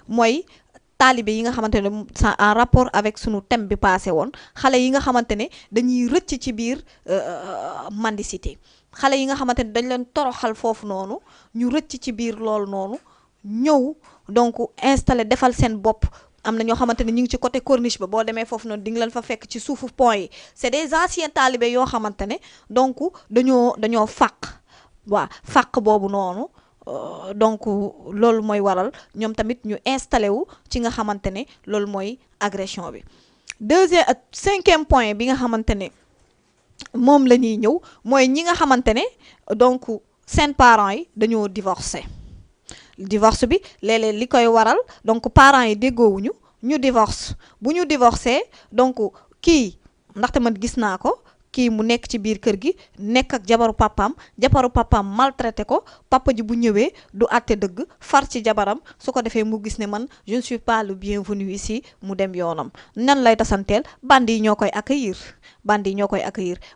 mooy taalibe yi nga xamante ne en rapport avec sunu thème bi passé woon xale yi nga xamante ne dañuy rëcc ci biir mendicité xale yi nga xamante ne dañ leen toroxal foofu noonu ñu rëcc ci biir loolu noonu ñëw donc installé defal seen bopp. am na ñoo xamante ne ñu ngi ci côté corniche ba boo demee foofu noonu di nga leen fa fekk ci suufu pont yi c'est des anciens talibés yoo xamante ne donc dañoo fàq fàq boobu noonu donc loolu mooy waral ñoom tamit ñu installé wu ci nga xamante ne loolu mooy agression bi. cinquième point bi nga xamante ne moom la ñuy ñëw mooy ñi nga xamante ne donc seen parents yi dañoo divorcé. divorce bi léeg-léeg li koy waral donc parents yi déggoowuñu ñu divorce bu ñu divorcé donc kii ndaxte man gis naa ko kii mu nekk ci biir kër gi nekk ak jabaru papaam maltraité ko papa ji bu ñëwee du àtte dëgg far ci jabaram su ko defee mu gis ne man je ne suis pas le bienvenu ici mu dem yoonam nan lay tasanteel bandi yi ñoo koy accueillir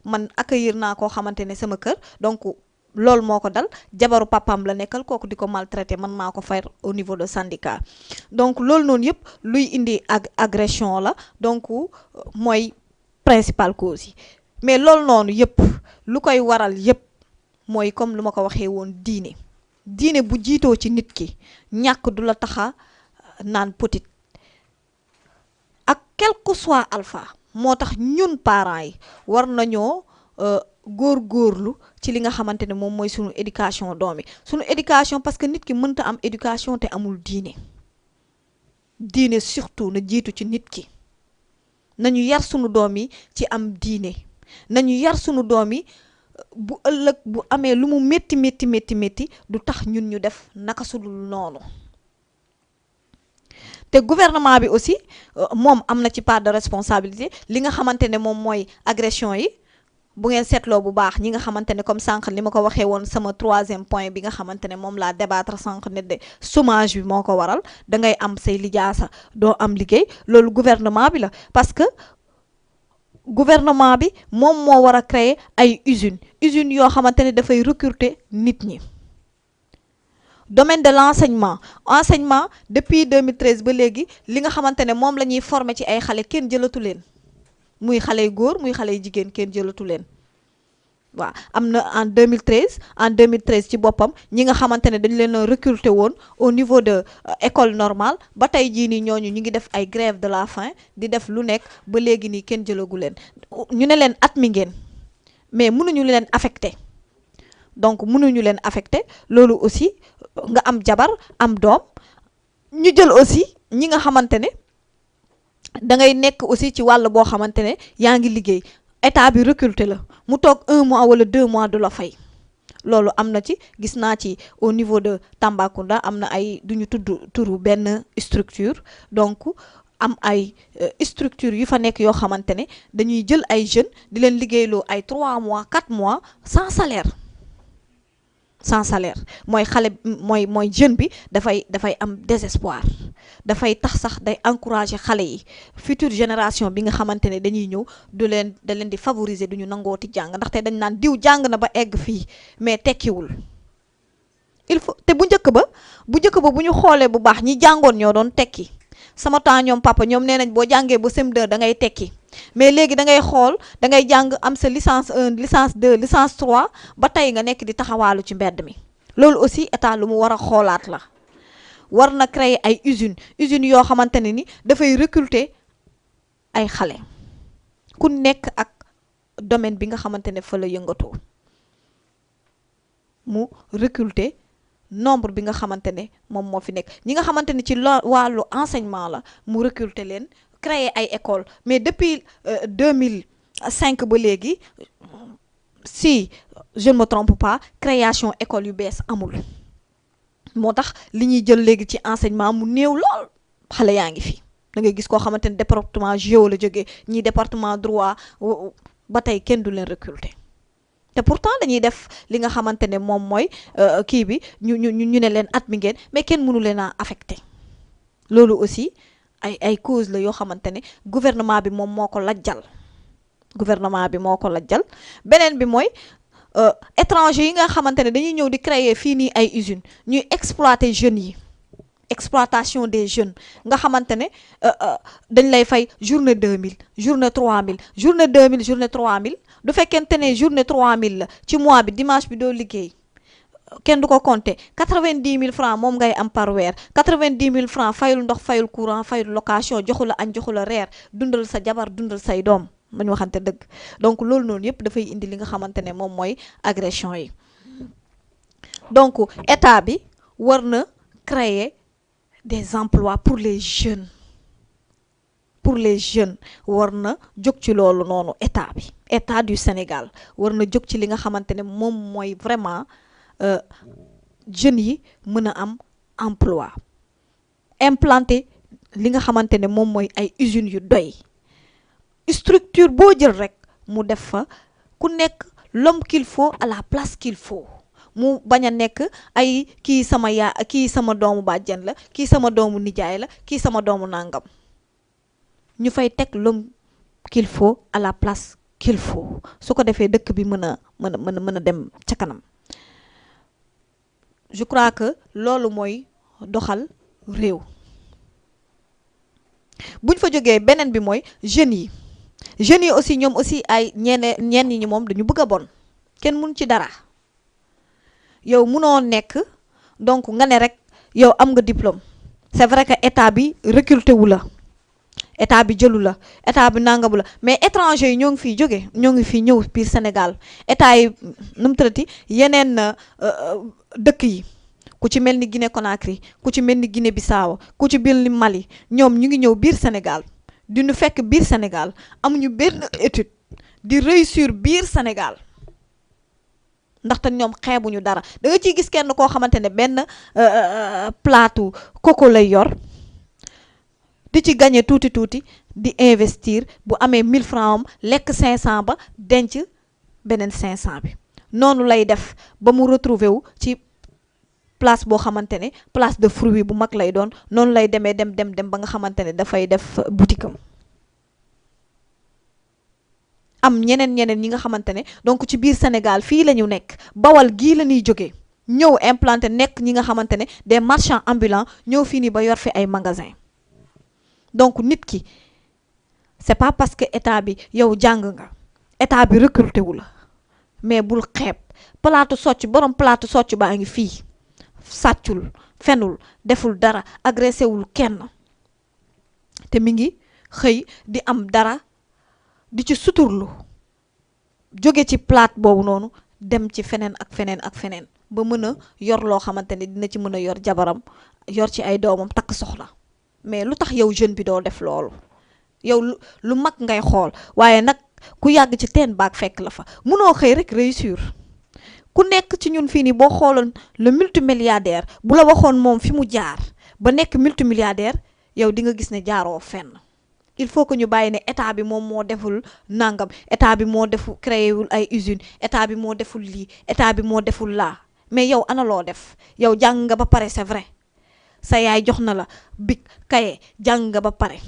man accueillir naa koo xamante ne sama kër donc loolu moo ko dal jabaru papaam la nekkal kooku di ko maltraité man maa ko fay au niveau de syndicat donc loolu noonu yëpp luy indi agression la donc mooy principale cause yi mais loolu noonu yëpp lu koy waral yëpp mooy comme lu ma ko waxee woon diine bu jiitoo ci nit ki ñàkk du la taxa naan petit ak quel que soit alpha moo tax ñun parents yi war nañoo góorgóorlu ci li nga xamante ne moom mooy sunu éducation doom yi sunu éducation parce que nit ki mënta am éducation te amul diine surtout na jiitu ci nit ki nañu yar sunu doom yi ci am diine nañu yar sunu doom yi bu ëllëg bu amee lu mu métti du tax ñun ñu def naka sudul noonu te gouvernement bi aussi moom am na ci part de responsabilité li nga xamante ne moom mooy agression yi bu ngeen seetloo bu baax ñi nga xamante ne comme sànq li ma ko waxee woon sama 3e point bi nga xamante ne moom laa débattre sànq ne de chômage bi moo ko waral da ngay am say lijaasa doo am liggéey loolu gouvernement bi la parce que gouvernement bi moom moo war a créer ay usines yoo xamante ne dafay recruter nit ñi. domaine de l'enseignement depuis 2013 ba léegi li nga xamante ne moom la ñuy former ci ay xale kenn jëlatu leen. muy xale yu góor muy xale yu jigéen kenn jëlatu leen waaw am na en 2013 ci boppam ñi nga xamante ne dañu leen recruter woon au niveau de école normale ba tey jii nii ñooñu ñu ngi def ay grève de la faim di def lu nekk ba léegi nii kenn jëlagu leen ñu ne leen at mi ngeen mais mënuñu leen affecté loolu aussi nga am jabar am doom ñu jël aussi ñi nga xamante ne da ngay nekk aussi ci wàll boo xamante ne yaa ngi liggéey état bi recruter la mu toog 1 mois wala 2 mois du la fay loolu am na ci gis naa ci au niveau de Tambacounda am na ay duñu tudd turu benn structure donc am ay structure yu fa nekk yoo xamante ne dañuy jël ay jeunes di leen liggéeyloo ay 3 mois 4 mois sans salaire mooy jeune bi dafay am désespoir dafay tax sax day encourager xale yi future génération bi nga xamante ne dañuy ñëw da leen di favoriser duñu nangooti jàng ndaxte dañ naan diw jàng na ba egg fii mais tekkiwul il faut te bu njëkk ba bu ñu xoolee bu baax ñi jàngoon ñoo doon tekki sama temps ñoom papa ñoom nee nañ boo jàngee ba CM2 da ngay tekki mais léegi da ngay xool da ngay jàng am sa licence 1 licence 2 licence 3 ba tey nga nekk di taxawaalu ci mbedd mi loolu aussi état lu mu war a xoolaat la war na créer ay usines yoo xamante ne ni dafay recruter ay xale ku nekk ak domaine bi nga xamante ne fa la yëngatoo mu recruter nombre bi nga xamante ne moom moo fi nekk ñi nga xamante ne ci wàllu enseignement la mu recruter leen créer ay école mais depuis 2005 ba léegi si je ne me trompe pas création école yu bees amul moo tax li ñuy jël léegi ci enseignement mu néew lool xale yaa ngi fi da ngay gis koo xamante ne département géo la jógee ñii département droit ba tey kenn du leen recruter te pourtant dañuy def li nga xamante ne moom mooy kii bi ñu ne leen at mi ngeen mais kenn mënu leen a affecté loolu aussi ay cause la yoo xamante ne gouvernement bi moom moo ko lajjal beneen bi mooy étranger yi nga xamante ne dañuy ñëw di créer fii nii ay usines ñuy exploiter jeunes yi exploitation des jeunes nga xamante ne dañ lay fay journée 2000 journée 3000 journée 2000 journée 3000 du fekkente ne journée 3000 la ci mois bi dimanche bi doo liggéey kenn du ko compter 90 000 francs moom ngay am par weer 90 000 francs fayul ndox fayul courant fayul location joxu la añ joxu la reer dundal sa jabar dundal say doom ma ñu waxante dëgg donc loolu noonu yëpp dafay indi li nga xamante ne moom mooy agression yi donc état bi war na créer des emplois pour les jeunes war na jóg ci loolu noonu état du Sénégal war na jóg ci li nga xamante ne moom mooy vraiment jeunes yi mën a am emploi implanter li nga xamante ne moom mooy ay usines yu doy structure boo jël rek mu def fa ku nekk l'homme qu'il faut à la place qu'il faut mu bañ a nekk ay kii sama doomu bàjjen la kii sama doomu nijaay la kii sama doomu nangam ñu fay teg l'homme qu'il faut à la place qu'il faut su ko defee dëkk bi mën a dem ca kanam je crois que loolu mooy doxal réew buñ fa jógee beneen bi mooy jeunes yi aussi ñoom aussi ay ñenn ñi moom dañu bëgg a bon kenn mun ci dara yow munoo nekk donc nga ne rek yow am nga diplôme c'est vrai que état bi recruté wu la état bi jëlu la état bi nangabu la mais étranger yi ñoo ngi fiy jóge ñoo ngi fii ñëw biir Sénégal état yi nu mu tërati yeneen dëkk yi ku ci mel ni Guinée Conakry ku ci mel ni Guinée Bissau ku ci mel ni Mali ñoom ñu ngi ñëw biir Sénégal di ñu fekk biir Sénégal amuñu benn étude di réussir biir Sénégal ndaxte ñoom xeebuñu dara da nga ciy gis kenn koo xamante ne benn plaatu coco lay yor di ci gagné tuuti di investir bu amee 1000 francs am lekk 500 ba denc beneen 500 bi noonu lay def ba mu retrouver wu ci place boo xamante ne place de fruit bu mag lay doon noonu lay demee dem ba nga xamante ne dafay def boutique am ñeneen ñi nga xamante ne donc ci biir Sénégal fii la ñu nekk Bawal gii la ñuy jógee ñëw implanté nekk ñi nga xamante ne des marchands ambulants ñëw fii nii ba yor fi ay magasin donc nit ki c'est pas parce que état bi yow jàng nga état bi recruté wu la mais bul xeeb borom plaatu socc baa ngi fii sàccul fenul deful dara agressé wul kenn te mi ngi xëy di am dara di ci suturlu jóge ci plate boobu noonu dem ci feneen ak feneen ba mën a yor loo xamante ne dina ci mën a yor jabaram yor ci ay doomam takk soxla mais lu tax yow jeune bi doo def loolu yow lu mag ngay xool waaye nag ku yàgg ci teen baag fekk la fa munoo xëy rek réussir ku nekk ci ñun fii nii boo xooloon le multimilliardaire bu la waxoon moom fi mu jaar ba nekk multimilliardaire yow di nga gis ne jaaroo fenn il faut que ñu bàyyi ne état bi moom moo deful nangam état bi moo defu créé wul ay usines état bi moo deful lii état bi moo deful laa mais yow ana loo def yow jàng nga ba pare c'est vrai sa yaay jox na la bic kaye jàng nga ba pare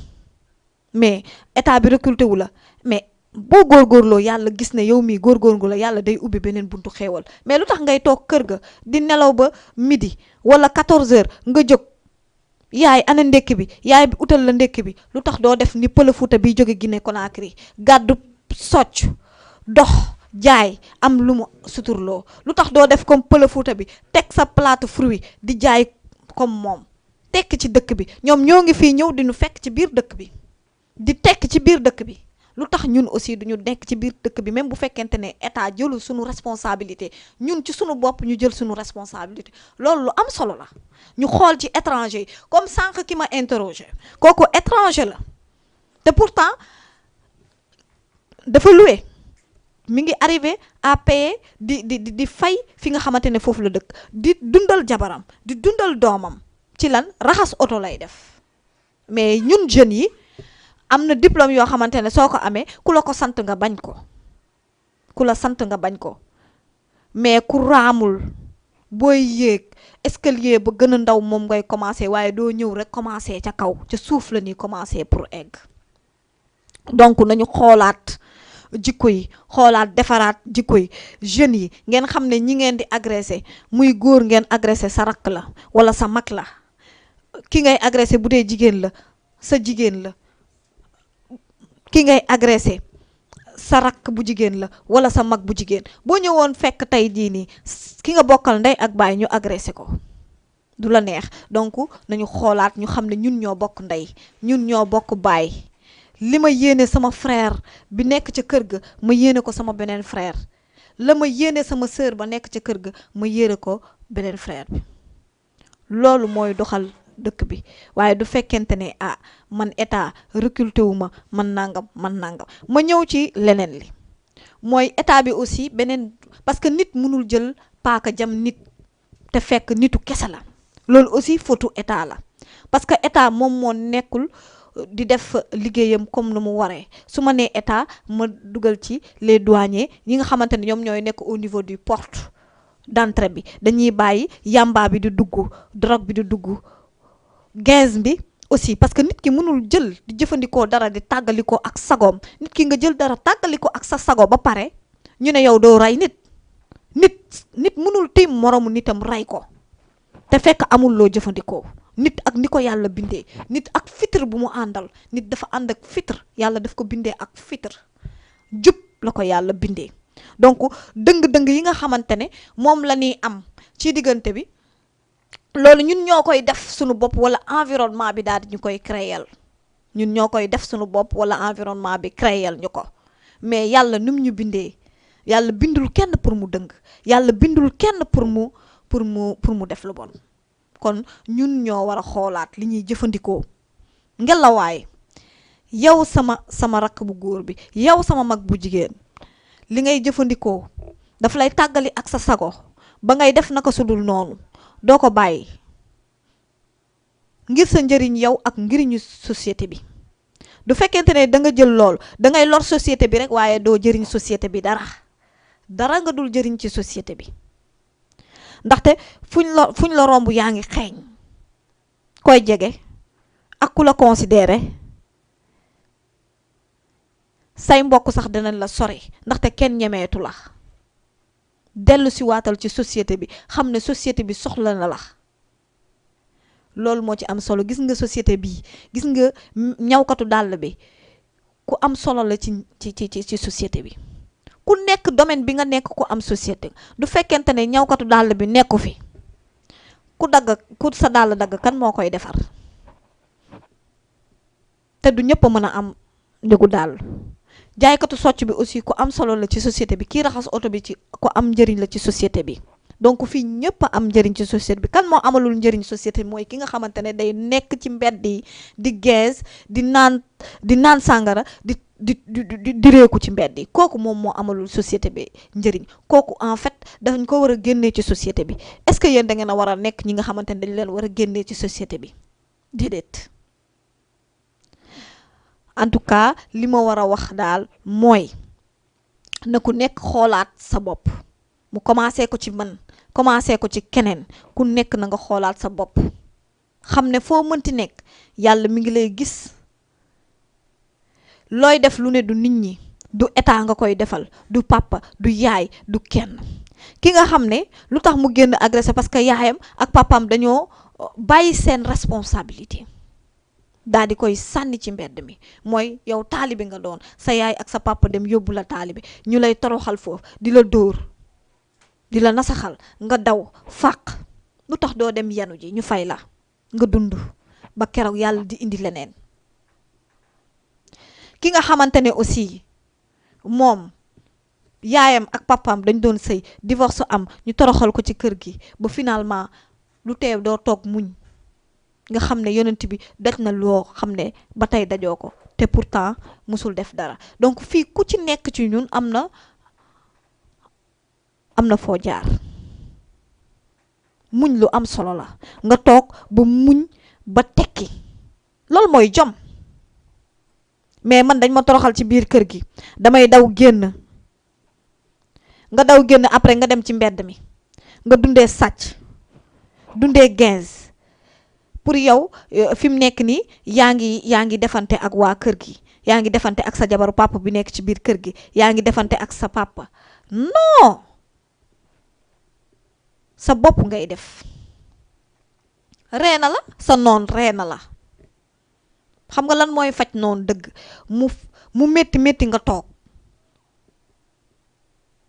mais état bi recruté wu la mais boo góorgóorloo yàlla gis ne yow mii góorgóorlu la yàlla day ubbi beneen buntu xéewal mais lu tax ngay toog kër ga di nelaw ba midi wala 14h nga jóg yaay ana ndekki bi yaay bi utal la ndekki bi lu tax doo def ni Pël Fuuta bi jóge Guinée Conakry gàddu socc dox jaay am lu mu suturloo lu tax doo def comme Pël Fuuta bi teg sa plate fruit di jaay comme moom tekk ci dëkk bi ñoom ñoo ngi fii ñëw di ñu fekk ci biir dëkk bi di tekk ci biir dëkk bi lu tax ñun aussi duñu nekk ci biir dëkk bi même bu fekkente ne état jëlul suñu responsabilité ñun ci suñu bopp ñu jël suñu responsabilité loolu lu am solo la ñu xool ci étranger yi comme sànq ki ma interrogé kooku étranger la te pourtant dafa loué mi ngi arrivé à payer di fay fi nga xamante ne foofu la dëkk di dundal jabaram di dundal doomam ci lan raxas oto lay def mais ñun jeunes yi am na diplôme yoo xamante ne soo ko amee ku la ko sant nga bañ ko mais ku raamul booy yéeg escalier ba gën a ndaw moom ngay commencer waaye doo ñëw rek commencer ca kaw ca suuf la ñuy commencer pour egg donc nañu xoolaat jikko yi xoolaat defaraat jikko yi jeunes yi ngeen xam ne ñi ngeen di agressé muy góor ngeen agressé sa rakk la wala sa mag la ki ngay agressé bu dee jigéen la sa jigéen la, ki ngay agressé sa rakk bu jigéen la wala sa mag bu jigéen. boo ñëwoon fekk tey jii nii ki nga bokkal ndey ak baay ñu agressé ko du la neex. donc nañu xoolaat ñu xam ne ñun ñoo bokk ndey, ñun ñoo bokk baay. li ma yéene sama frère bi nekk ca kër ga ma yéene ko sama beneen frère, la ma yéene sama sœur ba nekk ca kër ga ma yéene ko beneen frère bi. loolu mooy doxal dëkk bi, waaye du fekkente ne man état recruté wu ma man nangam. ma ñëw ci leneen li mooy état bi aussi beneen, parce que nit mënul jël paaka jam nit te fekk nitu kese la. loolu aussi fautu état la, parce que état moom moo nekkul di def liggéeyam comme nu mu waree. su ma nee état ma dugal ci les douaniers ñi nga xamante ne ñoom ñooy nekk au niveau du porte d'entrée bi, dañuy bàyyi yamba bi di dugg, drogue bi di dugg, gaz bi aussi, parce que nit ki mënul jël di jëfandikoo dara di tàggalikoo ak sagoom. nit ki nga jël dara tàggalikoo ak sa sago ba pare ñu ne yow doo rey nit mënul tiim moromu nitam rey ko te fekk amul loo jëfandikoo. nit ak ni ko yàlla bindee, nit ak fitre bu mu àndal, nit dafa ànd ak fitre, yàlla daf ko bindee ak fitre, jub la ko yàlla bindee. donc dëng-dëng yi nga xamante ne moom la ñuy am ci diggante bi, loolu ñun ñoo koy def suñu bopp wala environnement bi daal di ñu koy créer. ñun ñoo koy def suñu bopp wala environnement bi créer ñu ko. mais yàlla num ñu bindee, yàlla bindul kenn pour mu dëng, yàlla bindul kenn pour mu def lu bon. kon ñun ñoo war a xoolaat li ñuy jëfandikoo. ngelawaay yow sama rakk bu góor bi, yow sama mag bu jigéen, li ngay jëfandikoo daf lay tàggali ak sa sago ba ngay def naka sudul noonu, doo ko bàyyi ngir sa njëriñ yow ak njëriñu société bi. du fekkente ne da nga jël lool da ngay lor société bi rek, waaye doo jëriñ société bi dara nga dul jëriñ ci société bi. ndaxte fuñ la romb yaa ngi xeeñ koy jege ak ku la considéré, say mbokk sax dinañ la sori ndaxte kenn ñemeetu la. dellu si waatal ci société bi, xam ne société bi soxla na la. loolu moo ci am solo. gis nga société bi, gis nga ñawkatu dàll bi ku am solo la ci société bi. ku nekk domaine bi nga nekk ku am société. du fekkente ne ñawkatu dàll bi nekku fi, ku sa dàll dagg kan moo koy defar. te du ñëpp a mën a am njëgu dàll. jaaykatu socc bi aussi ku am solo la ci société bi. kii raxas oto bi ci ku am njëriñ la ci société bi. donc fii ñëpp a am njëriñ ci société bi. kan moo amalul njëriñ société bi mooy ki nga xamante ne day nekk ci mbedd yi di gaz di naan sàngara di réeku ci mbedd yi. kooku moom moo amalul société bi njëriñ. kooku en fait dañ ko war a génnee ci société bi. est-ce que yéen da ngeen a war a nekk ñi nga xamante ne dañ leen war a génnee ci société bi? déedéet. en tout cas li ma war a wax daal mooy na ku nekk xoolaat sa bopp. mu commencé ko ci man, commencé ko ci keneen. ku nekk na nga xoolaat sa bopp, xam ne foo mënti nekk yàlla mi ngi lay gis. looy def lu ne du nit ñi, du état nga koy defal, du papa, du yaay, du kenn. ki nga xam ne lu tax mu génn agressé parce que yaayam ak papaam dañoo bàyyi seen responsabilité daal di koy sànni ci mbedd mi. mooy yow taalibe nga doon, sa yaay ak sa papa dem yóbbu la taalibe, ñu lay toroxal foofu, di la dóor, di la nasaxal, nga daw fàq. lu tax doo dem yanu ji ñu fay la nga dund ba keroog yàlla di indi leneen. ki nga xamante ne aussi moom yaayam ak papaam dañ doon sëy, divorce am, ñu toroxal ko ci kër gi ba finalement lu teew doo toog muñ. nga xam ne yonent bi daj na loo xam ne ba tey dajoo ko, te pourtant musul def dara. donc fii ku ci nekk ci ñun am na foo jaar. muñ lu am solo la. nga toog ba muñ ba tekki, loolu mooy jom. mais man dañ ma toroxal ci biir kër gi, damay daw génn. nga daw génn après nga dem ci mbedd mi, nga dundee sàcc, dundee gaz. pour yow fi mu nekk nii yaa ngi defante ak waa kër gi, yaa ngi defante ak sa jabaru papa bi nekk ci biir kër gi, yaa ngi defante ak sa papa. non, sa bopp ngay def. ree na la sa noon ree na la xam nga lan mooy faj noonu dëgg mu métti métti nga toog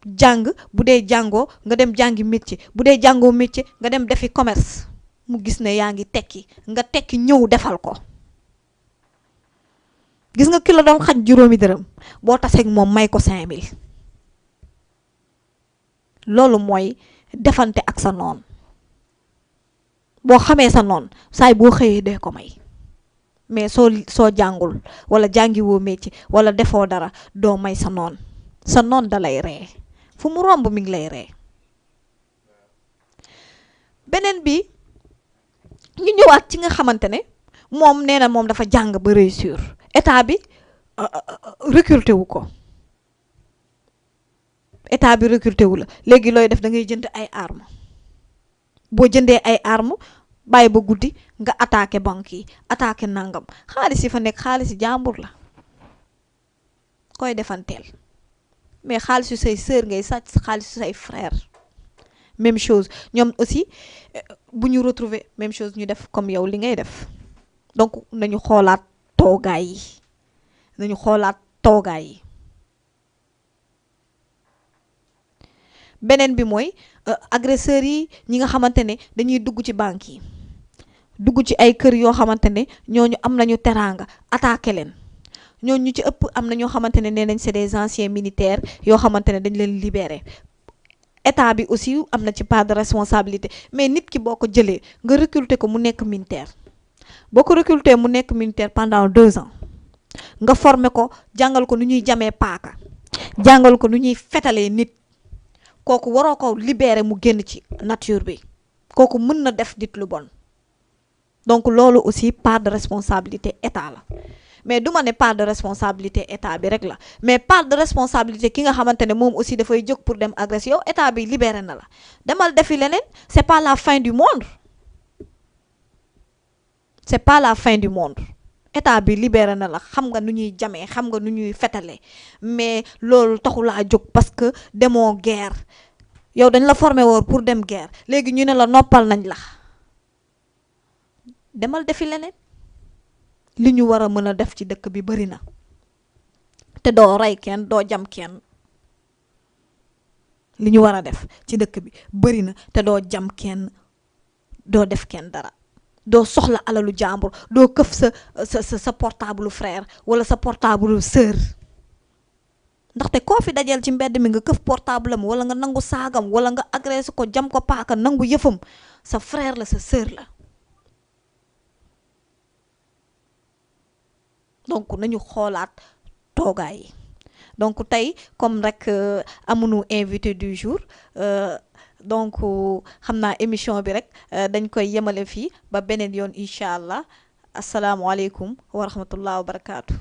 jàng bu dee jàngoo nga dem jàngi métier bu dee jàngoo métier nga dem defi commerce mu gis ne yaa ngi tekki nga tekki ñëw defal ko gis nga ki la doon xañ juróomi dërëm boo taseeg moom may ko 5000 loolu mooy defante ak sa noon boo xamee sa noon saay boo xëyee dee ko may mais soo jàngul wala jàngiwoo métier wala defoo dara doo may sa noon da lay ree fu mu romb mi ngi lay ree beneen bi ñu ñëwaat ci nga xamante ne moom nee na moom dafa jàng ba réussir état bi recruté wu ko état bi recruté wu la léegi looy def da ngay jënd ay armes boo jëndee ay armes bàyyi ba guddi nga attaqué banque yi attaqué nangam xaalis yi fa nekk xaalis yi jàmbur la koy defanteel mais xaalis yu say sœur ngay sàcc xaalis yu say frère même chose ñoom aussi bu ñu retrouver même chose ñu def comme yow li ngay def donc nañu xoolaat toogaay yi beneen bi mooy agresseurs yi ñi nga xamante ne dañuy dugg ci banque yi dugg ci ay kër yoo xamante ne ñooñu am nañu teraanga attaqué leen ñooñu ñu ci ëpp am na ñoo xamante ne nee nañ c'est des anciens militaires yoo xamante ne dañ leen libéré état bi aussi am na ci part de responsabilité mais nit ki boo ko jëlee nga recruter ko mu nekk militaire boo ko recruter mu nekk militaire pendant 2 ans nga former ko jàngal ko nu ñuy jamee paaka jàngal ko nu ñuy fetalee nit kooku waroo ko libérer mu génn ci nature bi kooku mën na def nit lu bon donc loolu aussi part de responsabilité état la mais du ma ne part de responsabilité état bi rek la mais part de responsabilité ki nga xamante ne moom aussi dafay jóg pour dem agresser yow état bi libéré na la demal defi leneen c'est pas la fin du monde état bi libéré na la xam nga nu ñuy jamee xam nga nu ñuy fetale mais loolu taxulaa jóg parce que demoo guerre yow dañ la formé woon pour dem guerre léegi ñu ne la noppal nañ la demal defi leneen li ñu war a mën a def ci dëkk bi bari na te doo rey kenn doo jam kenn li ñu war a def ci dëkk bi bari na te doo jam kenn doo def kenn dara doo soxla alalu jàmbur doo këf sa portable frère wala sa portable sœur ndaxte koo fi dajeel ci mbedd mi nga këf portable am wala nga nangu saagam wala nga agressé ko jam ko paaka nangu yëfam sa frère la sa sœur la donc nañu xoolaat toogaay yi donc tey comme rek amuñu invité du jour donc xam naa émission bi rek dañ koy yemale fii ba beneen yoon incha allah asalaamualeykum wa rahmatullah wa barakaatu.